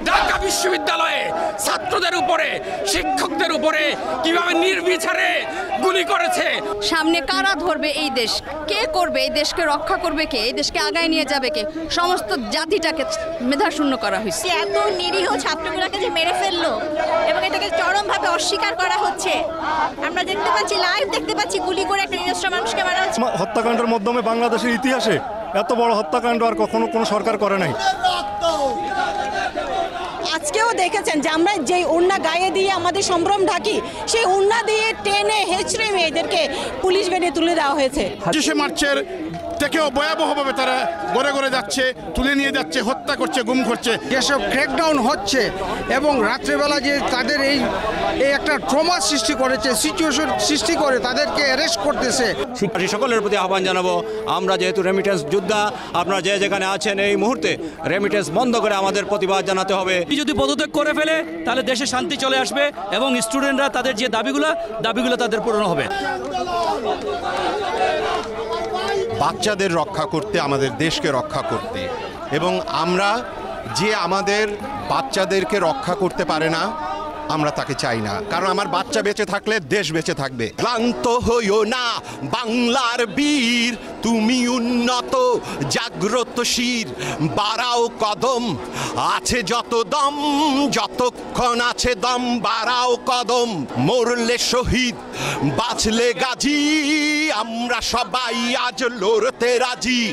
ঢাকা বিশ্ববিদ্যালয়ে ছাত্রদের উপরে শিক্ষকদের উপরে কিভাবে নির্বিচারে গুলি করেছে। সামনে কারা ধরবে এই দেশ, কে করবে এই দেশকে রক্ষা করবে কে, এই দেশকে আগায় নিয়ে যাবে কে, সমস্ত জাতিটাকে মেধাশূন্য করা হয়েছে। এত নিরীহ ছাত্রগুলোকে যে মেরে ফেললো এবং এটাকে চরমভাবে অস্বীকার করা হচ্ছে। আমরা দেখতে পাচ্ছি, লাইভ দেখতে পাচ্ছি, গুলি করে একটা নিরস্ত্র মানুষকে মারা হচ্ছে। হত্যাকাণ্ডের মাধ্যমে বাংলাদেশের ইতিহাসে এত বড় হত্যাকাণ্ড আর কখনো কোনো সরকার করে নাই। আজকেও দেখেছেন যে আমরা যেই ওড়না গায়ে দিয়ে আমাদের সম্ভ্রম ঢাকি, সেই ওড়না দিয়ে টেনে হেঁচড়ে মেয়েদেরকে পুলিশ ভ্যানে তুলে দেওয়া হয়েছে। 25শে মার্চের থেকেও ভয়াবহভাবে তারা গড়ে গড়ে যাচ্ছে, তুলে নিয়ে যাচ্ছে, হত্যা করছে, গুম করছে। যেসব ক্র্যাকডাউন হচ্ছে এবং রাত্রেবেলা যে তাদের এই একটা ট্রমা সৃষ্টি করেছে, সিচুয়েশন সৃষ্টি করে তাদেরকে অ্যারেস্ট করতেছে। শিক্ষার্থী সকলের প্রতি আহ্বান জানাবো, আমরা যেহেতু রেমিটেন্স যোদ্ধা, আপনারা যে যেখানে আছেন এই মুহূর্তে রেমিটেন্স বন্ধ করে আমাদের প্রতিবাদ জানাতে হবে। যদি পদত্যাগ করে ফেলে তাহলে দেশে শান্তি চলে আসবে এবং স্টুডেন্টরা তাদের যে দাবিগুলো তাদের পূরণ হবে। বাচ্চাদের রক্ষা করতে, আমাদের দেশকে রক্ষা করতে, এবং আমরা যে আমাদের বাচ্চাদেরকে রক্ষা করতে পারে না আমরা তাকে চাই না, কারণ আমার বাচ্চা বেঁচে থাকলে দেশ বেঁচে থাকবে। ক্লান্ত হইও না বাংলার বীর, তুমি উন্নত জাগ্রত শির, বাড়াও কদম, আছে যত দম, যতক্ষণ আছে দম বাড়াও কদম। মরলে শহীদ বাঁচলে গাজী, আমরা সবাই আজ লড়তে রাজি।